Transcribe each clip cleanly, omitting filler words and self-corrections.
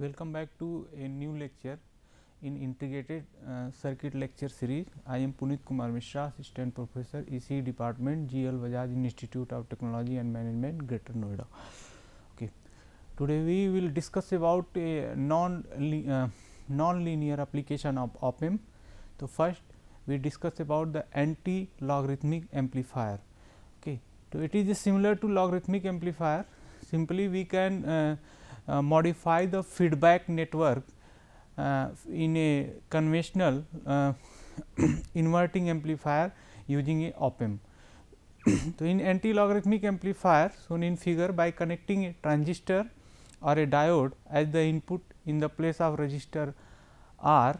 Welcome back to a new lecture in integrated circuit lecture series. I am Punit Kumar Mishra, assistant professor, EC department, GL Bajaj Institute of Technology and Management, Greater Noida. Okay. Today we will discuss about a non-linear application of op-amp. So first we discuss about the anti-logarithmic amplifier. Okay. So it is similar to logarithmic amplifier. Simply we can modify the feedback network in a conventional inverting amplifier using a op-amp. So, in anti-logarithmic amplifier shown in figure, by connecting a transistor or a diode as the input in the place of resistor R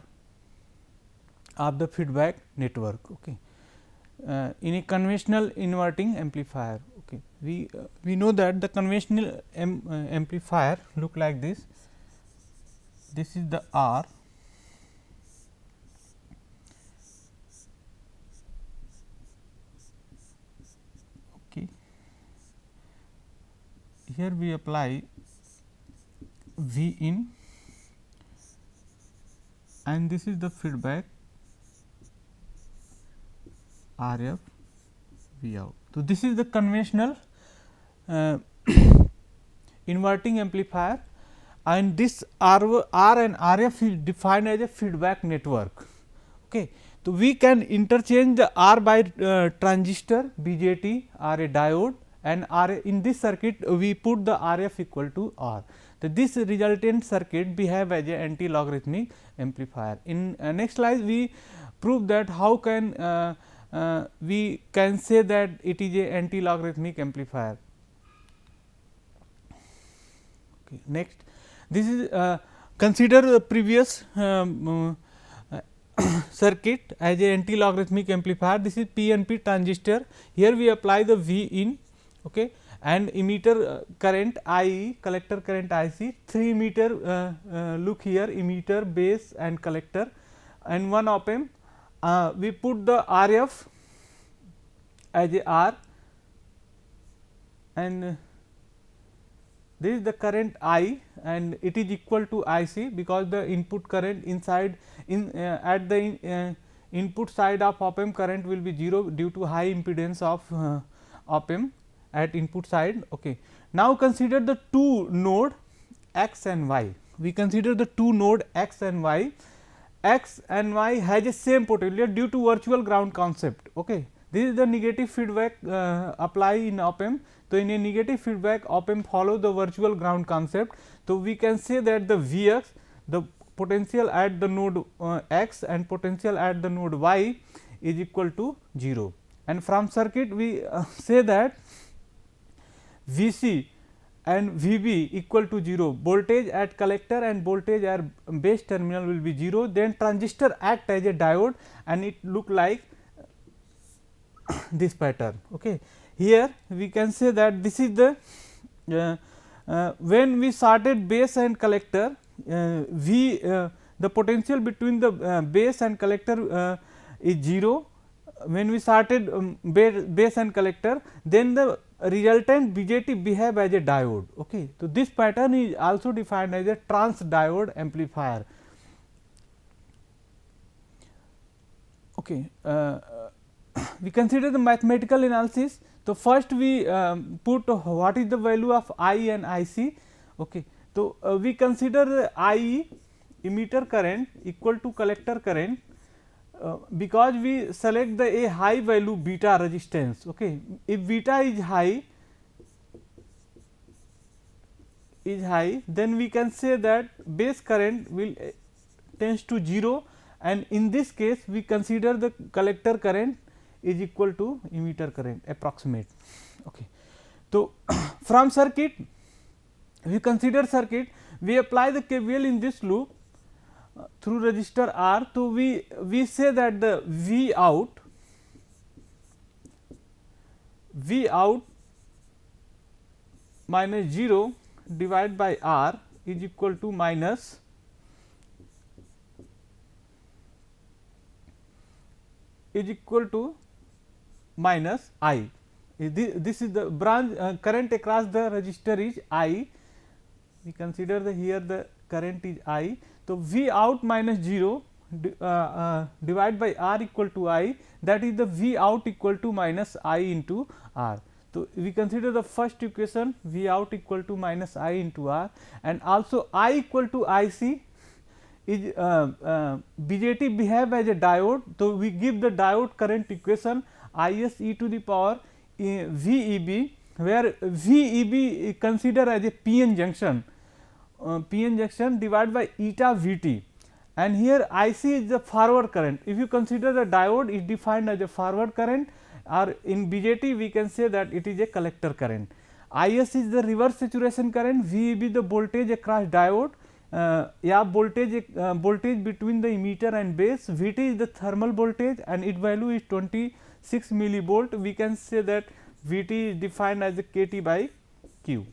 of the feedback network. Okay. In a conventional inverting amplifier, okay. We know that the conventional amplifier look like this. This is the R, okay. Here we apply V in and this is the feedback RF V out. So, this is the conventional inverting amplifier, and this R and RF is defined as a feedback network. Okay. So, we can interchange the R by transistor BJT or a diode, and R in this circuit we put the RF equal to R. So, this resultant circuit behave as a anti-logarithmic amplifier. In next slide we prove that how can we can say that it is a anti-logarithmic amplifier. Okay. Next, this is consider the previous circuit as a anti-logarithmic amplifier. This is PNP transistor. Here we apply the V in, okay, and emitter current I, collector current IC, 3 emitter look here, emitter, base and collector, and one op-amp. We put the RF as a R, and this is the current I, and it is equal to IC because the input current inside at the input side of op-amp current will be 0 due to high impedance of op-amp at input side. Okay. Now, consider the two node X and Y. We consider the two node X and Y. X and Y has a same potential due to virtual ground concept. Okay. This is the negative feedback apply in op-amp. So, in a negative feedback op-amp follow the virtual ground concept. So, we can say that the Vx, the potential at the node X and potential at the node Y is equal to 0, and from circuit we say that Vc and Vb equal to 0, voltage at collector and voltage at base terminal will be 0, then transistor act as a diode and it look like this pattern. Okay. Here we can say that this is the when we started base and collector, the potential between the base and collector is 0 when we started base and collector, then the resultant BJT behave as a diode. Okay. So, this pattern is also defined as a trans diode amplifier. Okay. We consider the mathematical analysis. So, first we put what is the value of I and IC. Okay. So, we consider the I emitter current equal to collector current, because we select the a high value beta resistance. Okay. If beta is high, then we can say that base current will tends to 0, and in this case we consider the collector current is equal to emitter current approximate. Okay. So, from circuit we consider circuit, we apply the KVL in this loop through resistor R. So, we say that the V out minus 0 divided by R is equal to minus I. This is the branch current across the resistor is I. We consider here the current is I. So, V out minus 0 divided by R equal to I, that is the V out equal to minus I into R. So, we consider the first equation V out equal to minus I into R, and also I equal to I C is BJT behave as a diode. So, we give the diode current equation I S e to the power V E B, where V E B consider as a PN junction, divided by eta V T, and here I C is the forward current. If you consider the diode is defined as a forward current, or in BJT we can say that it is a collector current. I S is the reverse saturation current, V E B the voltage across diode, voltage between the emitter and base, V T is the thermal voltage and its value is 26 millivolt. We can say that V T is defined as a K T by Q.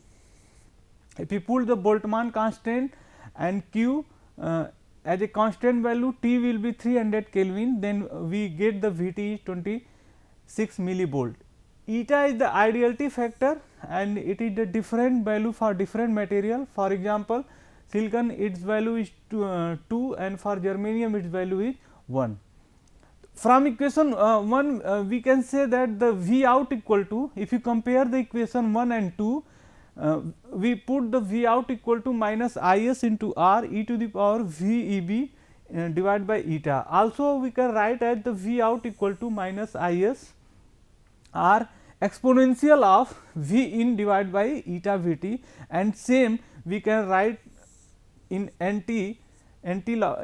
If you put the Boltzmann constant and Q as a constant value, T will be 300 Kelvin, then we get the V T is 26 millivolt. Eta is the ideality factor and it is the different value for different material. For example, silicon its value is 2 and for germanium its value is 1. From equation 1 we can say that the V out equal to, if you compare the equation 1 and 2, we put the V out equal to minus I S into R e to the power V E B divided by eta. Also we can write as the V out equal to minus I S R exponential of V in divided by eta V T, and same we can write in NT log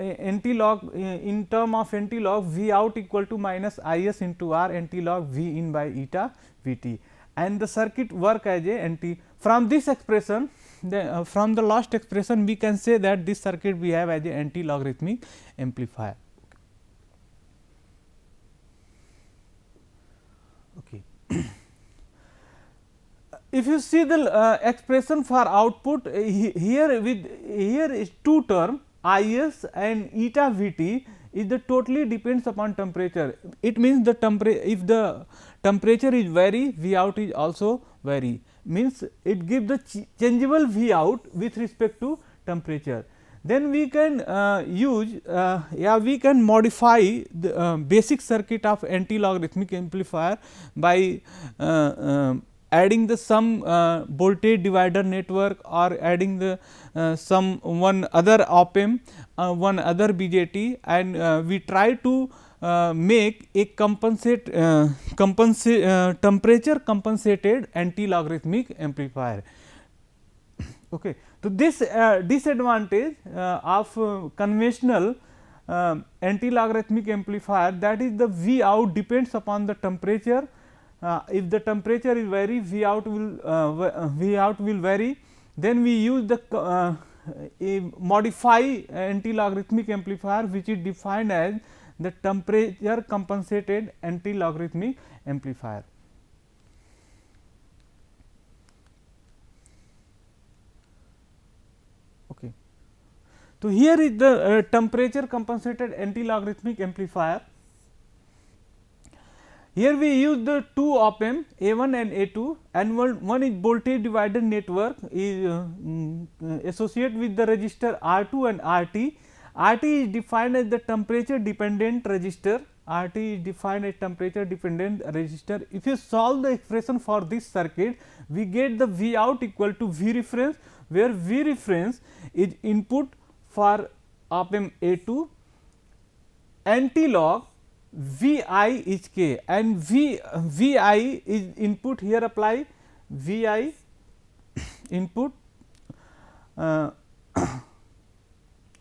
in term of NT log V out equal to minus I S into R NT log V in by eta V T, and the circuit work as a NT. From this expression, from the last expression we can say that this circuit we have as a NT logarithmic amplifier. Okay. If you see the expression for output, here is two term I S and eta V T is the totally depends upon temperature. It means the if the temperature is vary, V out is also vary, means it gives the changeable V out with respect to temperature. Then we can use we can modify the basic circuit of anti-logarithmic amplifier by adding the some voltage divider network, or adding the some one other op-amp, one other BJT, and we try to make a temperature compensated anti-logarithmic amplifier. Okay. So, this disadvantage of conventional anti-logarithmic amplifier, that is the V out depends upon the temperature. If the temperature is vary, V out will vary. Then we use the modify anti-logarithmic amplifier, which is defined as the temperature compensated anti-logarithmic amplifier. Okay. So, here is the temperature compensated anti-logarithmic amplifier. Here we use the two op-amp A1 and A2, and one is voltage divider network is associated with the resistor R2 and RT. RT is defined as the temperature dependent resistor. RT is defined as temperature dependent resistor. If you solve the expression for this circuit, we get the V out equal to V reference, where V reference is input for op-amp A2, anti-log V I is K, and V I is input, here apply V I input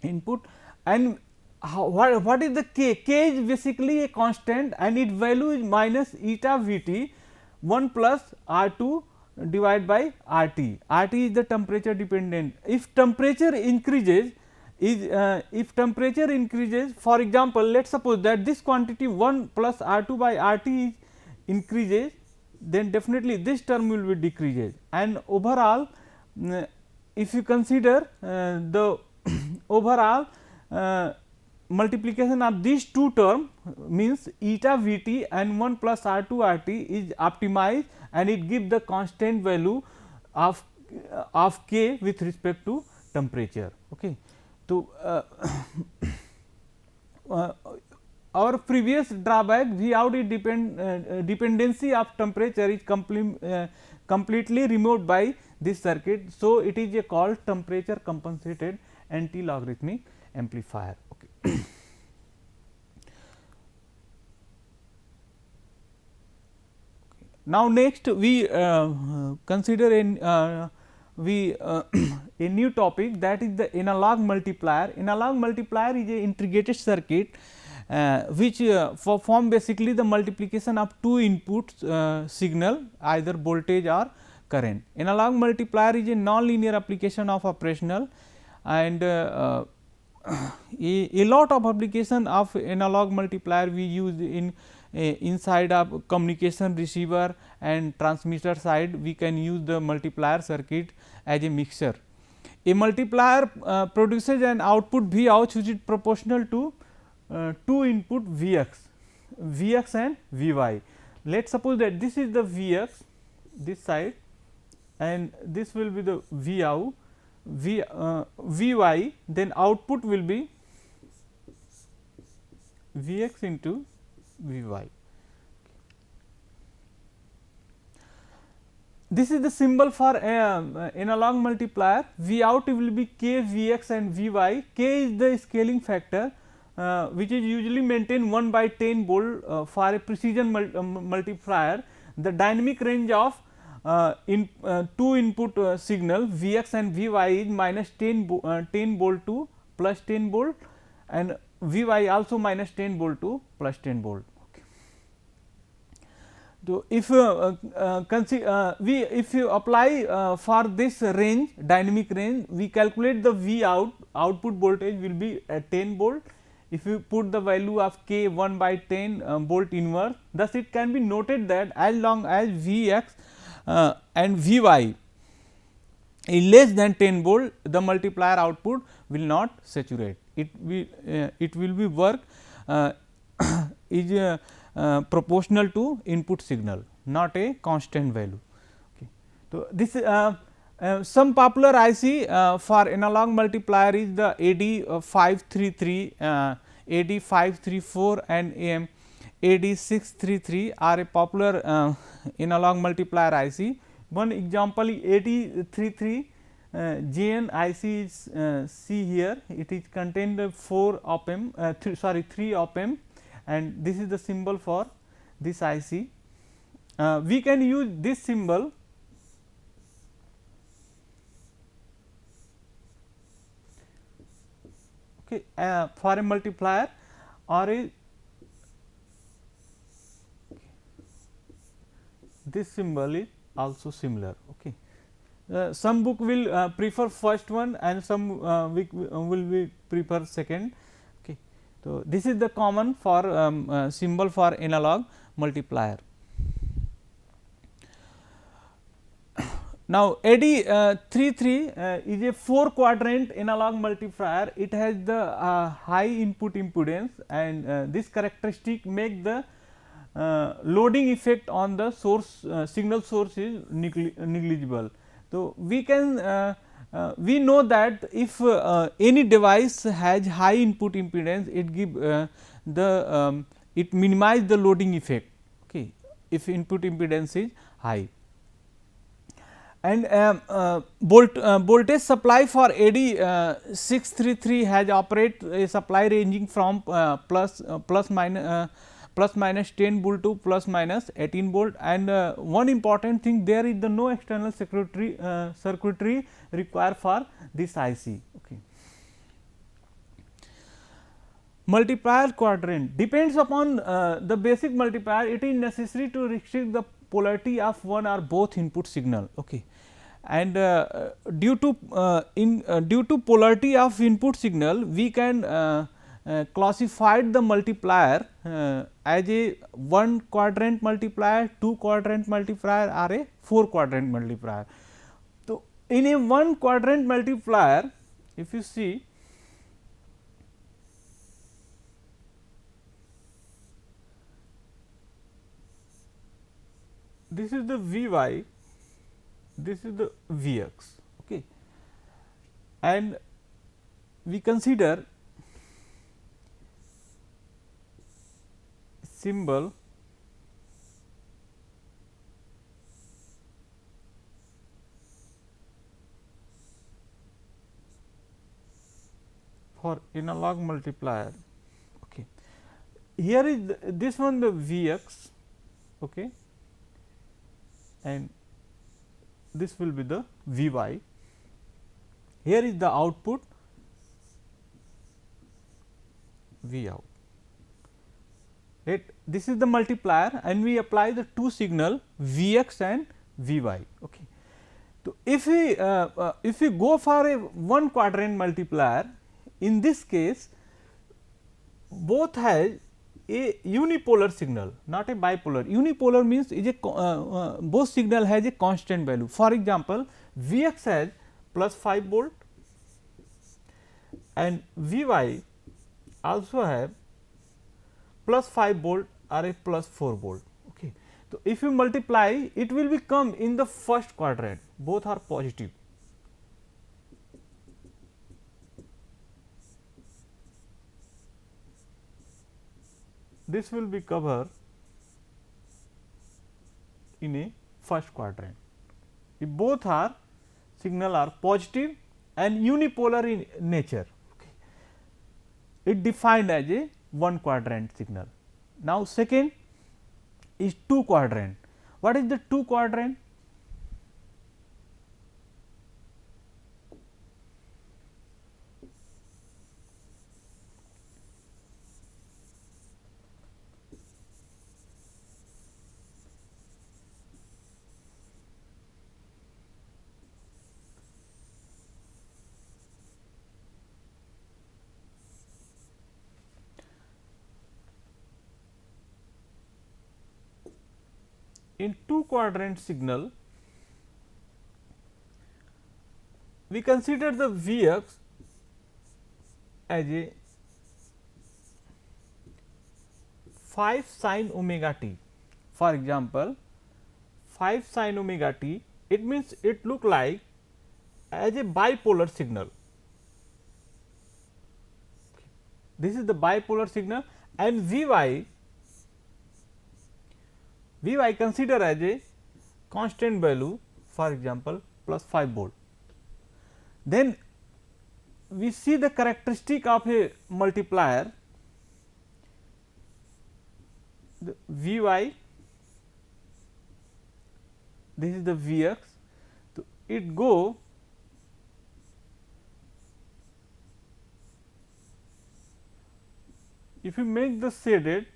input, and what is the K? K is basically a constant and its value is minus eta V T 1 plus R2 divided by RT. RT is the temperature dependent. If temperature increases, for example, let us suppose that this quantity 1 plus R2 by RT increases, then definitely this term will be decreases, and overall if you consider the overall multiplication of these two terms, means eta V T and 1 plus R2 RT is optimized, and it gives the constant value of K with respect to temperature. Okay. So, our previous drawback V out is dependency of temperature is completely removed by this circuit. So, it is a called temperature compensated anti logarithmic amplifier. Okay. Now, next we consider a new topic, that is the analog multiplier. Analog multiplier is a integrated circuit which form basically the multiplication of two inputs signal, either voltage or current. Analog multiplier is a non-linear application of operational, and a lot of application of analog multiplier we use in inside of communication receiver and transmitter side. We can use the multiplier circuit as a mixture. A multiplier produces an output V out which is proportional to two input V x and V y. Let us suppose that this is the V x, this side, and this will be the V out, V y, then output will be V x into V y. This is the symbol for analog multiplier. V out will be k V x and V y. K is the scaling factor which is usually maintained 1 by 10 volt for a precision multiplier. The dynamic range of two input signal V x and V y is minus 10 volt to plus 10 volt, and V y also minus 10 volt to plus 10 volt. So, if if you apply for this range, dynamic range, we calculate the V out, output voltage will be at 10 volt. If you put the value of k 1 by 10 volt inverse, thus it can be noted that as long as V x and V y is less than 10 volt, the multiplier output will not saturate. It will be work is proportional to input signal, not a constant value. Okay. So, this some popular IC for analog multiplier is the AD 533, AD 534 and AD 633 are a popular analog multiplier IC. One example is AD 33 JN IC is see here, it is contained 4 op amp, 3 op amp, and this is the symbol for this IC. We can use this symbol for a multiplier, or this symbol is also similar. Okay. Some book will prefer first one, and some will prefer second. Okay. So, this is the common for symbol for analog multiplier. Now, AD 33 is a 4 quadrant analog multiplier. It has the high input impedance, and this characteristic make the loading effect on the source signal source is negligible. So, we can we know that if any device has high input impedance, it give it minimize the loading effect. Okay, if input impedance is high. And voltage supply for AD 633 has operate a supply ranging from plus minus 10 volt to plus minus 18 volt, and one important thing, there is the no external circuitry required for this IC. Okay. Multiplier quadrant depends upon the basic multiplier. It is necessary to restrict the polarity of one or both input signal. Okay. And due to polarity of input signal, we can classify the multiplier as a 1 quadrant multiplier, 2 quadrant multiplier, or a 4 quadrant multiplier. So, in a 1 quadrant multiplier, if you see, this is the V y, this is the V x. Okay. and we consider symbol for analog multiplier. Okay. Here is this one the Vx, okay, and this will be the Vy. Here is the output V out. Right. This is the multiplier and we apply the two signal Vx and Vy. Okay. So, if we go for a one quadrant multiplier, in this case both has a unipolar signal, not a bipolar. Unipolar means is a both signal has a constant value. For example, Vx has plus 5 volt and Vy also have plus 5 volt or a plus 4 volt. Okay. So, if you multiply, it will become in the first quadrant, both are positive. This will be covered in a first quadrant. If both are signal are positive and unipolar in nature, okay, it defined as a one quadrant signal. Now, second is two quadrant. What is the two quadrant? In two quadrant signal, we consider the Vx as a 5 sin omega t. For example, 5 sin omega t, it means it look like as a bipolar signal. This is the bipolar signal and Vy consider as a constant value, for example, plus 5 volt. Then we see the characteristic of a multiplier, the Vy, this is the Vx, so it go if you make the shaded,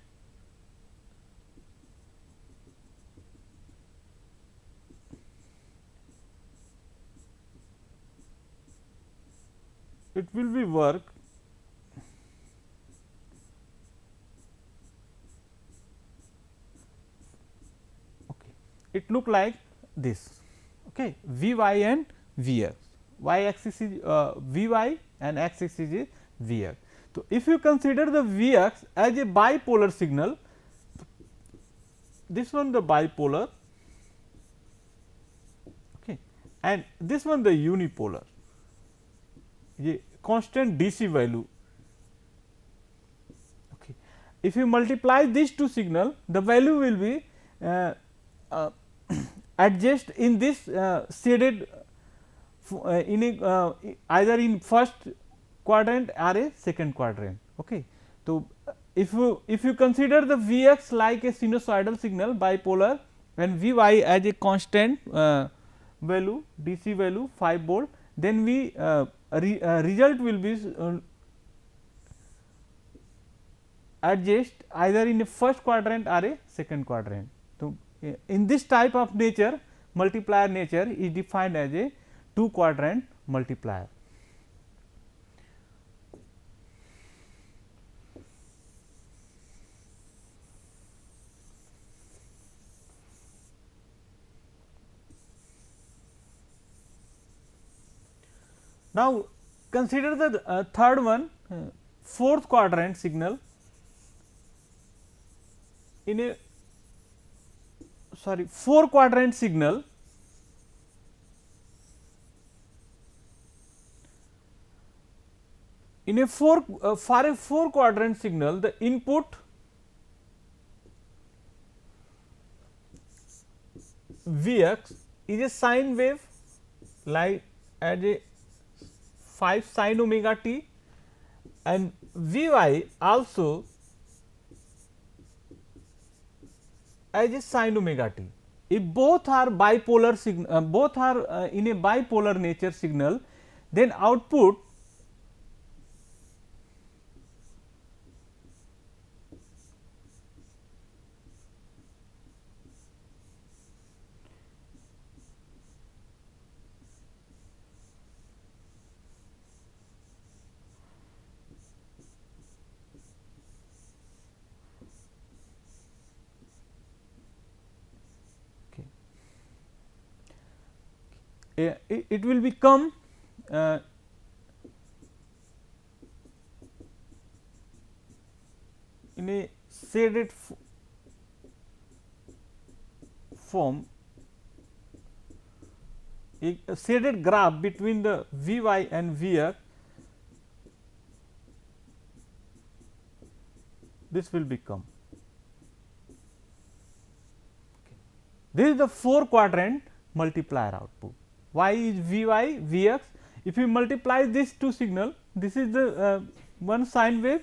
it will be work okay. It look like this, okay, Vy and Vx, y axis is Vy and x axis is Vx. So, if you consider the Vx as a bipolar signal, this one the bipolar, okay, and this one the unipolar, a constant DC value. Okay. If you multiply these two signal, the value will be adjust in this shaded in a either in first quadrant or a second quadrant. Okay. So, if you consider the Vx like a sinusoidal signal bipolar and Vy as a constant value DC value 5 volt, then we result will be adjust either in a first quadrant or a second quadrant. So, in this type of nature, multiplier nature is defined as a two quadrant multiplier. Now, consider the third one, fourth quadrant signal in a four quadrant signal. in a for a 4 quadrant signal, the input Vx is a sine wave like at a 5 sin omega t, and Vy also as a sin omega t. If both are bipolar signal, both are in a bipolar nature signal, then output it will become in a shaded form, a shaded graph between the Vy and Vx. This will become. This is the 4 quadrant multiplier output. Y is Vy, Vx. If you multiply these two signal, this is the one sine wave,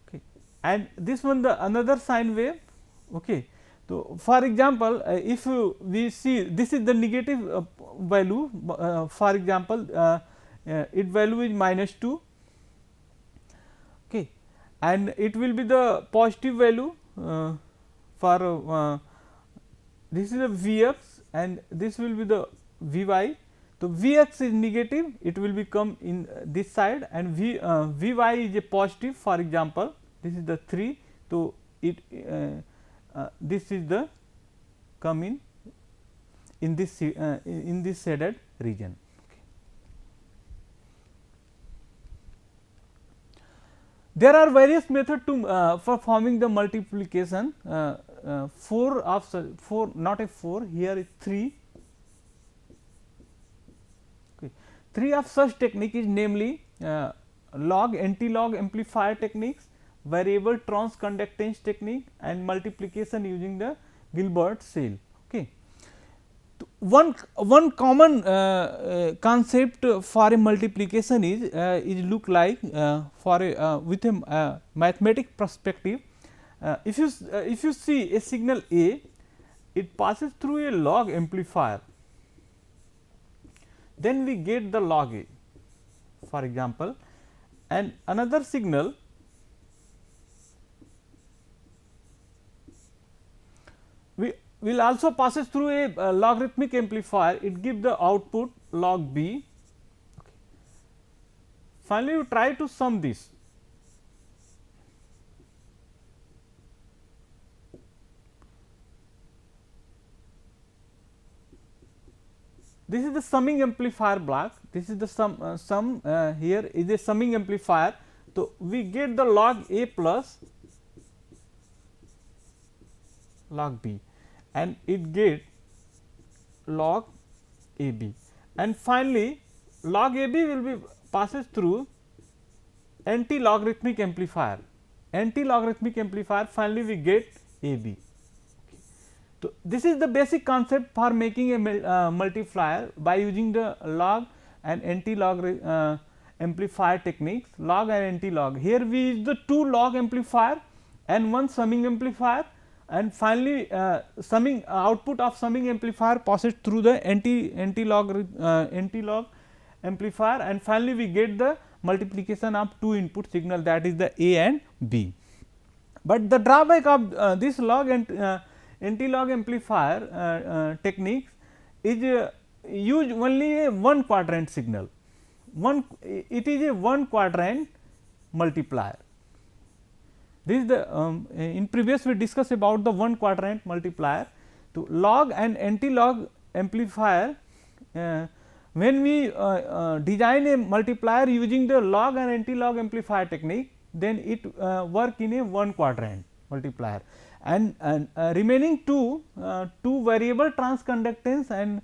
okay, and this one the another sine wave. Okay. So, for example, if we see this is the negative value, for example, its value is -2, okay, and it will be the positive value for this is a Vx and this will be the Vy. So, Vx is negative, it will become in this side, and Vy is a positive, for example, this is the 3. So, it this is the come in this shaded region. Okay. There are various methods to for forming the multiplication. 4 of 4, not a 4, here is 3. Okay. 3 of such technique is namely log anti-log amplifier techniques, variable transconductance technique, and multiplication using the Gilbert cell. Okay. One common concept for a multiplication is look like for a with a mathematic perspective. If you see a signal A, it passes through a log amplifier, then we get the log A, for example, and another signal we will also passes through a logarithmic amplifier, it gives the output log B. Okay. Finally, you try to sum this. This is the summing amplifier block, this is the sum here is a summing amplifier. So, we get the log A plus log B, and it get log A B, and finally, log A B will be passes through anti-logarithmic amplifier, finally, we get A B. So, this is the basic concept for making a multiplier by using the log and anti-log amplifier techniques, log and anti-log. Here we use the 2 log amplifier and 1 summing amplifier, and finally, summing output of summing amplifier passes through the anti-log amplifier, and finally, we get the multiplication of 2 input signal, that is the A and B. But the drawback of this log and anti-log amplifier techniques is use only a 1 quadrant signal, it is a 1 quadrant multiplier. This is the in previous we discussed about the 1 quadrant multiplier. To log and anti-log amplifier, when we design a multiplier using the log and anti-log amplifier technique, then it work in a 1 quadrant multiplier, and remaining two variable transconductance and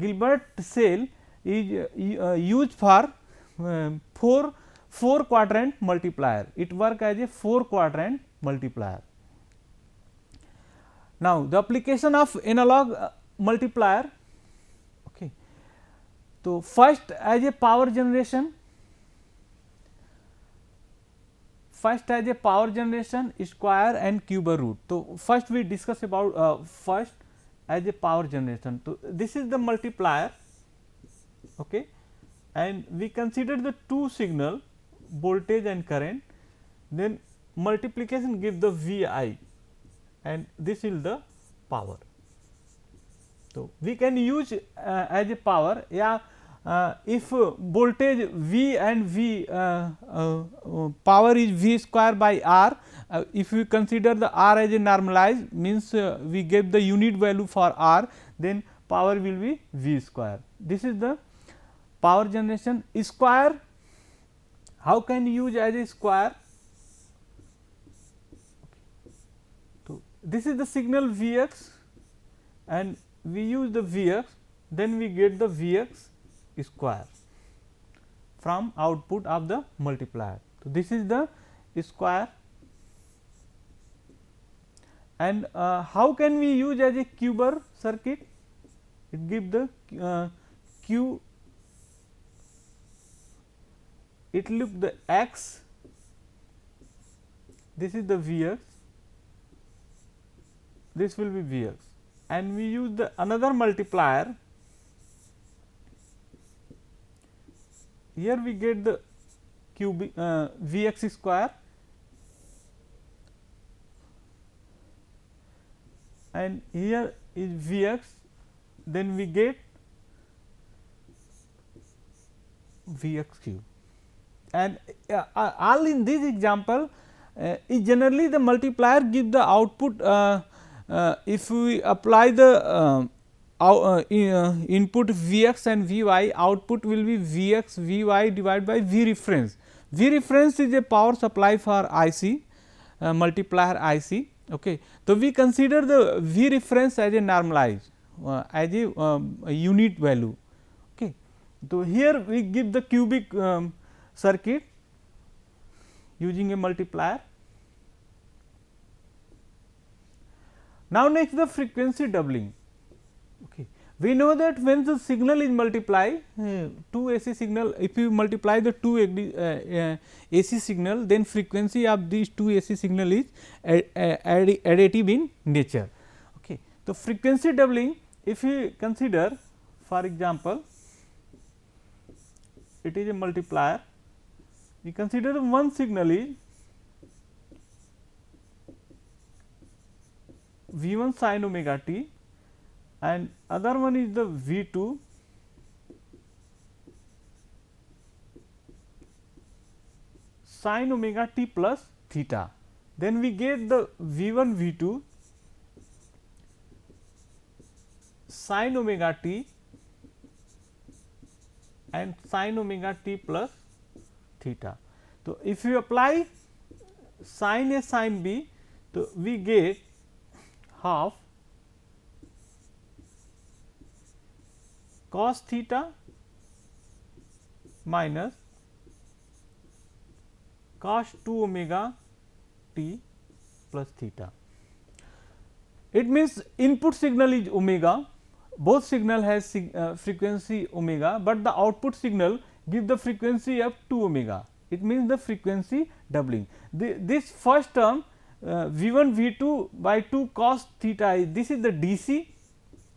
Gilbert cell is used for 4 quadrant multiplier. It work as a 4 quadrant multiplier. Now, the application of analog multiplier. Okay. So, first as a power generation, square and cube root. So, first we discuss about first as a power generation. So, this is the multiplier, okay, and we consider the two signal voltage and current, then multiplication give the V I and this is the power. So, we can use as a power, if voltage V and V power is V square by R, if we consider the R as a normalized, means we give the unit value for R, then power will be V square. This is the power generation. Square, how can you use as a square? So, this is the signal Vx and we use the Vx, then we get the Vx square from output of the multiplier. So, this is the square. And how can we use as a Kuber circuit? It give the Q, it look the X, this is the Vx, this will be Vx, and we use the another multiplier. Here we get the Vx square and here is Vx, then we get Vx cube. And all in this example is generally the multiplier give the output, if we apply the input Vx and Vy, output will be Vx Vy divided by V reference. V reference is a power supply for IC, multiplier IC. Okay. So, we consider the V reference as a normalized, as a unit value. Okay. So, here we give the cubic circuit using a multiplier. Now, next the frequency doubling. Okay. We know that when the signal is multiplied, two AC signal, if you multiply the two AC signal, then frequency of these two AC signal is additive in nature. Okay. So, frequency doubling, if you consider, for example, it is a multiplier, we consider one signal is V1 sin omega t and other one is the V2 sin omega t plus theta. Then we get the V1 V2 sin omega t and sin omega t plus theta. So, if you apply sin A sin B, so we get half cos theta minus cos 2 omega t plus theta. It means input signal is omega, both signal has frequency omega, but the output signal give the frequency of 2 omega. It means the frequency doubling. This first term V1 V2 by 2 cos theta, this is the DC,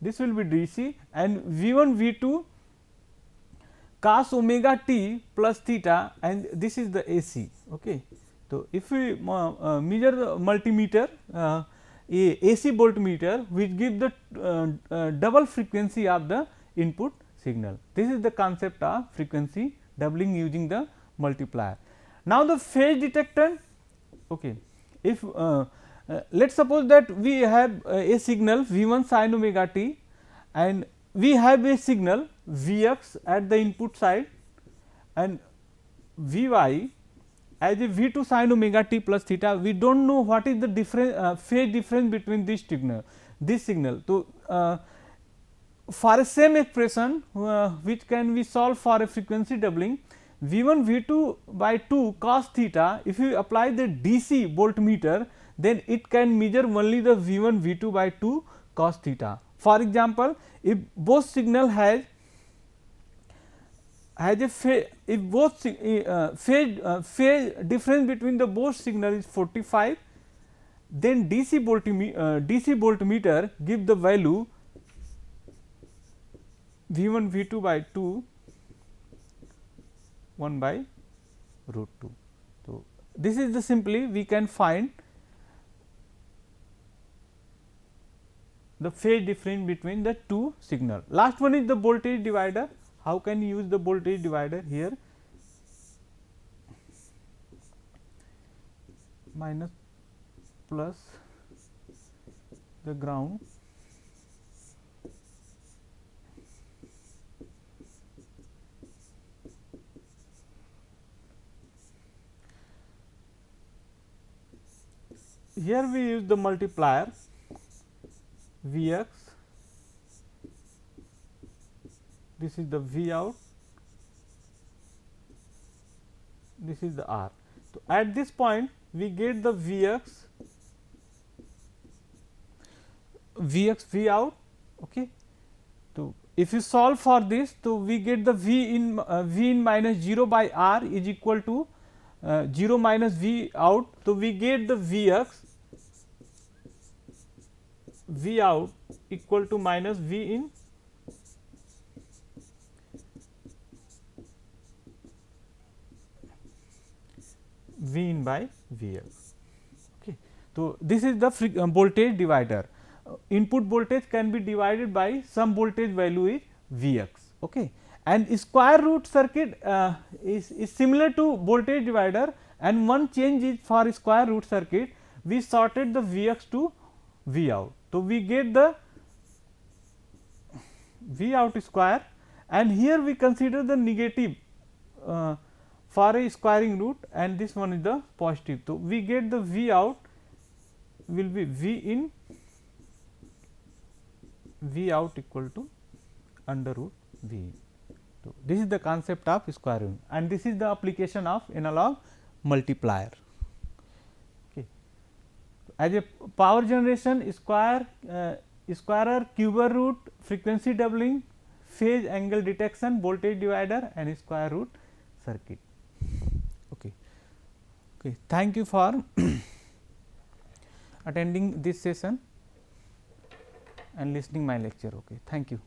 this will be DC, and V1 V2 cos omega t plus theta, and this is the AC. Okay. So, if we measure the multimeter, AC voltmeter, which give the double frequency of the input signal. This is the concept of frequency doubling using the multiplier. Now, the phase detector. Okay. If let us suppose that we have a signal V1 sin omega t and we have a signal Vx at the input side and Vy as a V2 sin omega t plus theta, we do not know what is the difference, phase difference between this signal. So, for a same expression which can be solved for a frequency doubling, V 1 V 2 by 2 cos theta, if you apply the DC voltmeter, then it can measure only the V 1 V 2 by 2 cos theta. For example, if both signal has a phase, if both phase difference between the both signal is 45, then DC voltmeter give the value V 1 V 2 by 2 1 by root 2. So, this is the simply we can find the phase difference between the two signal. Last one is the voltage divider. How can you use the voltage divider here? Minus plus the ground here we use the multiplier V x, this is the V out, this is the R. So, at this point we get the V x V out. Okay. So, if you solve for this, so we get the V in minus 0 by R is equal to 0 minus V out. So, we get the V x V out equal to minus V in V in by V x. Okay. So, this is the voltage divider. Input voltage can be divided by some voltage value is V x. Okay. And square root circuit is similar to voltage divider, and one change is for square root circuit we sorted the V x to V out. So, we get the V out square, and here we consider the negative for a squaring root, and this one is the positive. So, we get the V out will be V in V out equal to under root V in. So, this is the concept of squaring, and this is the application of analog multiplier. Okay. As a power generation, squarer, cubic root, frequency doubling, phase angle detection, voltage divider, and square root circuit. Okay. Okay. Thank you for attending this session and listening my lecture. Okay. Thank you.